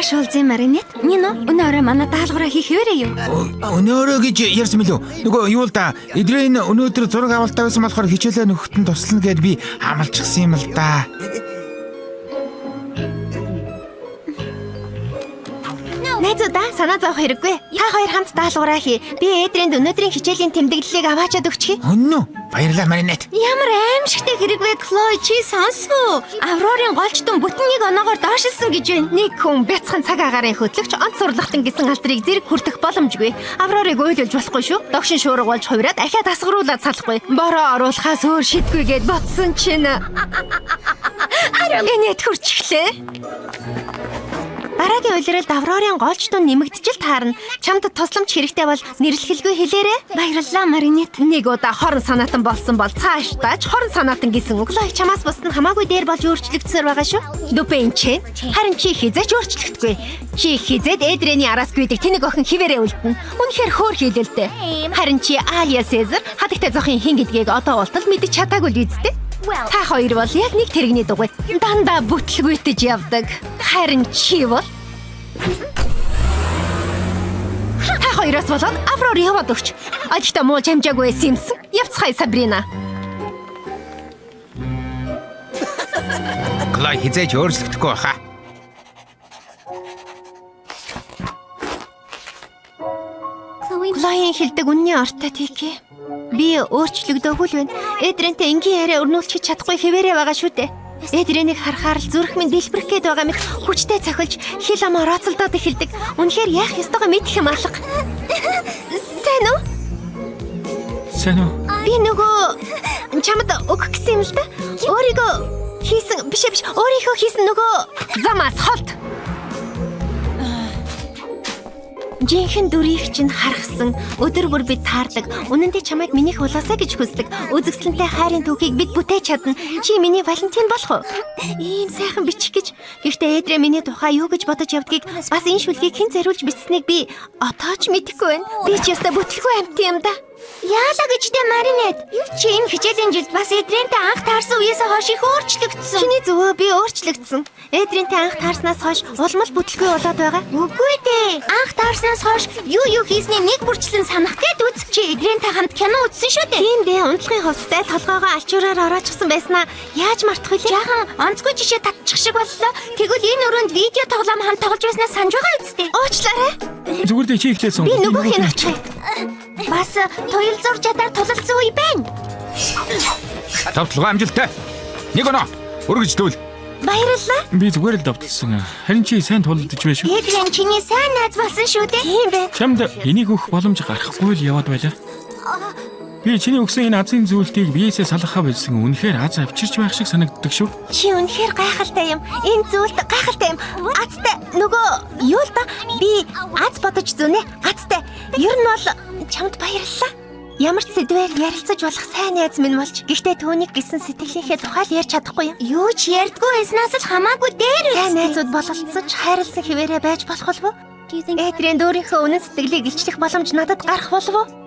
Хааш уулзын Маринет? Нино, өнөөрөө манай даалгавраа хийх хэвээрээ юу? Өнөөрөө гэж ярьсан мэлүү? Нөгөө юу л да. Эдрийн өнөөдөр зураг авалтаа байсан болохоор хичээлээ нөхөтөн туслана гэд би амлчихсан юм л да. Найзуудаа санаа зовох хэрэггүй. Та хоёр хамт даалгавраа хий. Би Эдрэнд өнөөдрийн хичээлийн тэмдэглэлийг аваачаад өгчихье. Өнөө. Баярлалаа Маринет. Ямар аимшигтай хэрэг вэ, Хлой? Чи сонсвоо? Аврорын голчтон бүтэн нэг оноогоор доошилсон гэж байна. Нэг хүн бяцхан цаг агарын хөтлөгч онц сурлахтан гэсэн алдрыг зэрэг хүртэх боломжгүй. Аврорыг уйлуулж болохгүй шүү. Догшин шуурга болж хувираад ахиад асгаруулаад салахгүй. Бороо оруулахаас өөр шийдгүйгээд ботсон чинь. Энэт хурчихлээ. Дараагийн улиралд Аврорын голчтон нэмэгдчихэл таарна. Чамд тусламж хэрэгтэй бол нэрлэхэлгүй хэлээрэ. Баярлалаа Маринет. Нэг удаа хорон санаатан болсон бол цаашдаач хорон санаатан гэсэн үг. Хлой чамаас бусд нь хамаагүй дээр болж өөрчлөгдсөөр байгаа шүү. Дүпэн чи. Харин чи хизээч өөрчлөгдөхгүй. Чи хизээд Эдрэний араас гүйдэг тэнэг охин хിവэрэ үлдэнэ. Үнэхээр хөөр хийдэлтэй. Харин чи Алия Сезар хадагтай зохин хин гэдгийг одоо болтол мэдэж чадаагүй л үсттэй. Та хоёр бол яг нэг тэрэгний дугуй. Дандаа бүтлгүйтэж явдаг. Харин чи бол та хоёроос болоод Аврор яваад өгч. Ажигта муу чамжаагүй байсан юмсан. Явцгаая Сабрина. Хлой хизээж өөрчлөгдөхгүй баха. Хлойн хэлдэг үнний ортой тики. Би өөрчлөгдөөгүй л байна. Эдрэнтэй энгийн яриа өрнүүлж чадахгүй хэвээрээ байгаа шүү дээ. Эдрэнийг харахаар л зүрх минь дэлбэрэх гээд байгаа мэт хүчтэй цохилж хил амаа роцолдоод эхэлдэг. Үнэхээр яах ёстойгоо мэдэх юм алга. Сайн уу? Сайн уу? Би нөгөө чамд өгөх гэсэн юм л да. Өөрийгөө хийсэн биш өөрийнхөө хийсэн нөгөө замаас холт. Жинхэнэ дүрийг чинь харахсан. Өдөр бүр бид таардаг. Үнэн дээр чамайг минийх болоосаа гэж хүсдэг. Үзэгсэлэнтэй хайрын түүхийг бид бүтээж чадна. Чи миний Валентин болох уу? Ийм сайхан бичих гэж. Гэхдээ Эдрэ миний тухай юу гэж бодож явдгийг бас энэ шүлгийг хэн зориулж бичсэнийг би одоо ч мэдэхгүй байна. Би ч ястаа бүтлгүй амт юм да. Яалаа гэжтэй Маринет. Чи энэ хичээлийн жилд бас Эдрэнтэй анх таарсан үеэсээ хойш их өөрчлөгдсөн. Чиний зөвөө би өөрчлөгдсөн. Эдрэнтэй анх таарснаас хойш улмал бүтлгүй болоод байгаа. Үгүй дээ. Анх таарснаас хойш юу хийсний нэг бүрчлэн санах гээд үз. Чи Эдрэнтэй хамт кино үзсэн шүү дээ. Тийм дээ. Унтлагын хувцастай толгоогоо алчуураар ороочихсан байснаа яаж мартах вэ? Жаахан онцгүй жишээ татчих шиг боллоо. Тэгвэл энэ өрөөнд видео тоглоом хамт тоглож байснаа санаж байгаа үсттэй. Уучлаарай. Зүгээр дээ чи ихлээсэн. Би нөгөөх нь авчих. Бас туйл зур чадаар тулалцсан үе байна. Тавтлага амжилттай. Нэг оноо. Өргөждүүл. Баярлалаа. Би зүгээр л давталсан. Харин чи сайн тулалдаж байна шүү. Эдрэн чиний сайн найз болсон шүү дээ. Тийм бэ. Чамд энийг өгөх боломж гарахгүй л яваад байлаа. Би чиний өгсөн энэ азын зүйлтийг биесээ салгахаа болсон. Үнэхээр аз авчирч байх шиг санагддаг шүү. Чи үнэхээр гайхалтай юм. Энэ зүйлд гайхалтай юм. Азтай нөгөө юу л да? Би аз бодож зүнэ. Азтай. Ер нь бол чамд баярлалаа. Ямар ч сэдвээр ярилцаж болох сайн найз минь болж. Гэхдээ түүнийг гисэн сэтгэлийнхээ тухай л ярьж чадахгүй юм. Юу ч ярьдгүй байснаас л хамаагүй дээр үстэй. Сайн найзууд бололцож хайрлсан хിവэрэ байж болох болов уу? Эдрийн өөрийнхөө үнэн сэтгэлийг илчлэх боломж надад гарах болов уу?